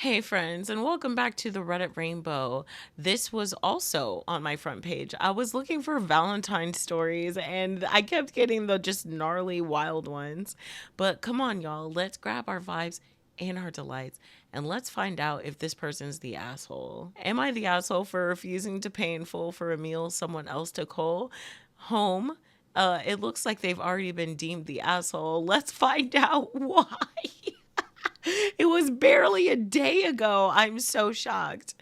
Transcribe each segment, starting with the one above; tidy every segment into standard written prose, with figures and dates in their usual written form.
Hey friends, and welcome back to the Reddit Rainbow. This was also on my front page. I was looking for Valentine stories and I kept getting the just gnarly wild ones. But come on, y'all, let's grab our vibes and our delights and let's find out if this person's the asshole. Am I the asshole for refusing to pay in full for a meal someone else took home? It looks like they've already been deemed the asshole. Let's find out why. It was barely a day ago. I'm so shocked.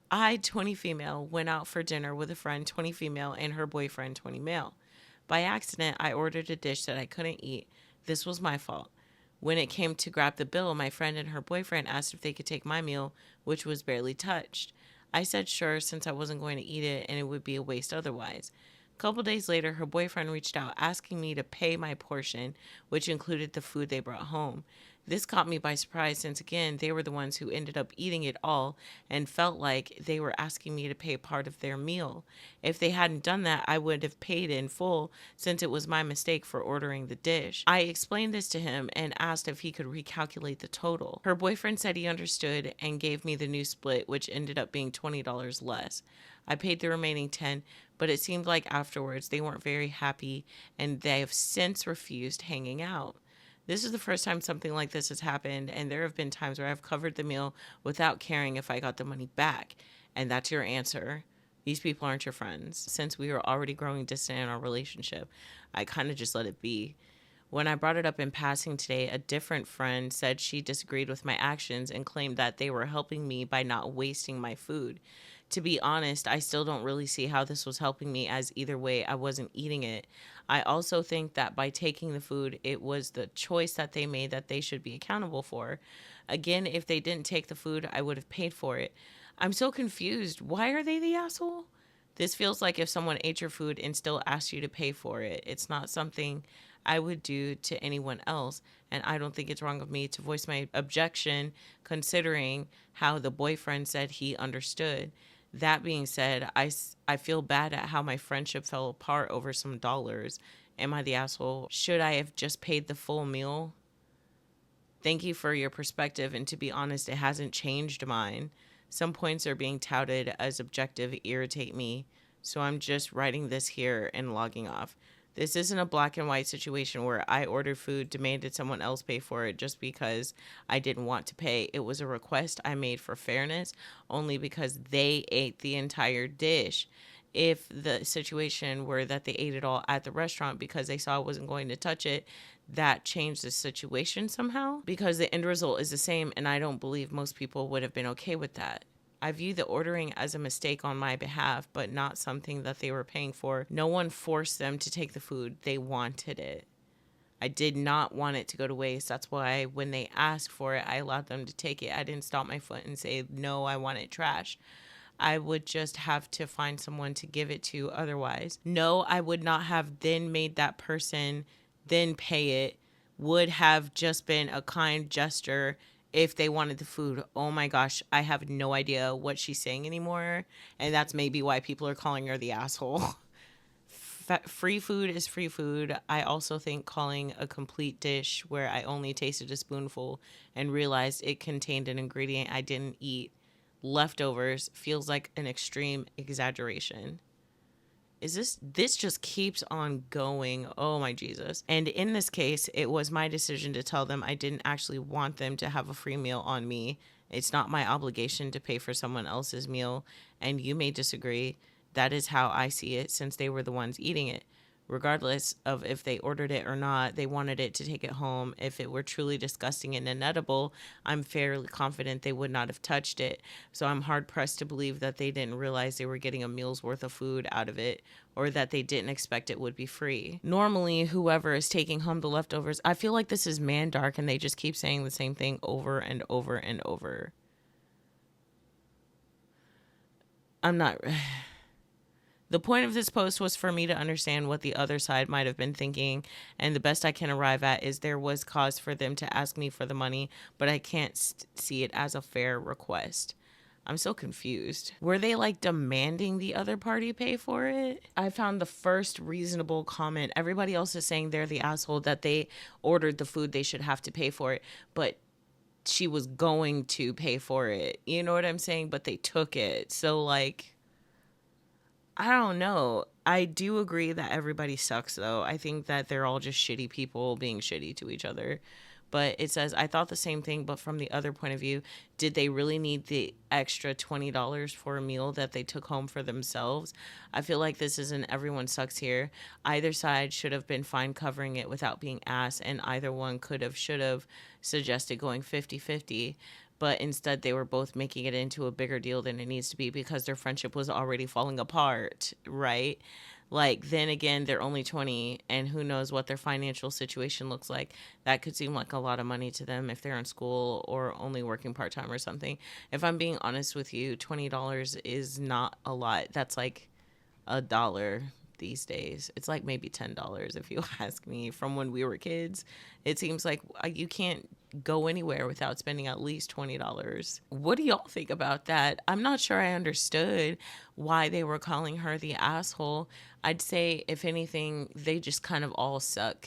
I, 20 female, went out for dinner with a friend, 20 female, and her boyfriend, 20 male. By accident, I ordered a dish that I couldn't eat. This was my fault. When it came to grab the bill, my friend and her boyfriend asked if they could take my meal, which was barely touched. I said sure since I wasn't going to eat it and it would be a waste otherwise. A couple days later, her boyfriend reached out asking me to pay my portion, which included the food they brought home. This caught me by surprise since, again, they were the ones who ended up eating it all and felt like they were asking me to pay part of their meal. If they hadn't done that, I would have paid in full since it was my mistake for ordering the dish. I explained this to him and asked if he could recalculate the total. Her boyfriend said he understood and gave me the new split, which ended up being $20 less. I paid the remaining 10, but it seemed like afterwards they weren't very happy and they have since refused hanging out. This is the first time something like this has happened, and there have been times where I've covered the meal without caring if I got the money back. And that's your answer. These people aren't your friends. Since we were already growing distant in our relationship, I kind of just let it be. When I brought it up in passing today, a different friend said she disagreed with my actions and claimed that they were helping me by not wasting my food. To be honest, I still don't really see how this was helping me, as either way, I wasn't eating it. I also think that by taking the food, it was the choice that they made that they should be accountable for. Again, if they didn't take the food, I would have paid for it. I'm so confused. Why are they the asshole? This feels like if someone ate your food and still asked you to pay for it. It's not something I would do to anyone else. And I don't think it's wrong of me to voice my objection, considering how the boyfriend said he understood. That being said, I feel bad at how my friendship fell apart over some dollars. Am I the asshole? Should I have just paid the full meal? Thank you for your perspective, and to be honest, it hasn't changed mine. Some points are being touted as objective irritate me, so I'm just writing this here and logging off. This isn't a black and white situation where I ordered food, demanded someone else pay for it just because I didn't want to pay. It was a request I made for fairness only because they ate the entire dish. If the situation were that they ate it all at the restaurant because they saw I wasn't going to touch it, that changed the situation somehow, because the end result is the same, and I don't believe most people would have been okay with that. I view the ordering as a mistake on my behalf, but not something that they were paying for. No one forced them to take the food. They wanted it. I did not want it to go to waste. That's why when they asked for it, I allowed them to take it. I didn't stomp my foot and say, no, I want it trash. I would just have to find someone to give it to otherwise. No, I would not have then made that person then pay it. Would have just been a kind gesture if they wanted the food. Oh my gosh, I have no idea what she's saying anymore. And that's maybe why people are calling her the asshole. Free food is free food. I also think calling a complete dish where I only tasted a spoonful and realized it contained an ingredient I didn't eat, leftovers, feels like an extreme exaggeration. Is this just keeps on going. Oh my Jesus. And in this case, it was my decision to tell them I didn't actually want them to have a free meal on me. It's not my obligation to pay for someone else's meal, and you may disagree. That is how I see it, since they were the ones eating it. Regardless of if they ordered it or not, they wanted it to take it home. If it were truly disgusting and inedible, I'm fairly confident they would not have touched it. So I'm hard pressed to believe that they didn't realize they were getting a meal's worth of food out of it, or that they didn't expect it would be free. Normally, whoever is taking home the leftovers, I feel like this is man dark and they just keep saying the same thing over and over and over. I'm not. The point of this post was for me to understand what the other side might have been thinking, and the best I can arrive at is there was cause for them to ask me for the money, but I can't see it as a fair request. I'm so confused. Were they like demanding the other party pay for it? I found the first reasonable comment. Everybody else is saying they're the asshole, that they ordered the food, they should have to pay for it. But she was going to pay for it. You know what I'm saying? But they took it. So, like, I don't know. I do agree that everybody sucks, though. I think that they're all just shitty people being shitty to each other. But it says, I thought the same thing, but from the other point of view, did they really need the extra $20 for a meal that they took home for themselves? I feel like this isn't everyone sucks here. Either side should have been fine covering it without being asked, and either one could have, should have suggested going 50-50. But instead they were both making it into a bigger deal than it needs to be because their friendship was already falling apart, right? Like, then again, they're only 20, and who knows what their financial situation looks like. That could seem like a lot of money to them if they're in school or only working part-time or something. If I'm being honest with you, $20 is not a lot. That's like $1 these days. It's like maybe $10 if you ask me. From when we were kids, it seems like you can't go anywhere without spending at least $20. What do y'all think about that? I'm not sure I understood why they were calling her the asshole. I'd say, if anything, they just kind of all suck.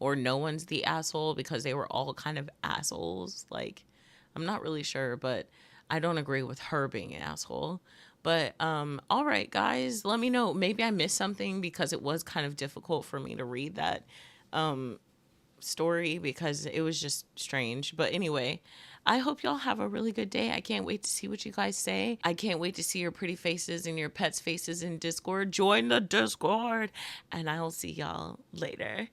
Or no one's the asshole because they were all kind of assholes. Like, I'm not really sure, but I don't agree with her being an asshole. But all right, guys, let me know. Maybe I missed something because it was kind of difficult for me to read that story because it was just strange. But anyway, I hope y'all have a really good day. I can't wait to see what you guys say. I can't wait to see your pretty faces and your pets' faces in Discord. Join the Discord, and I'll see y'all later.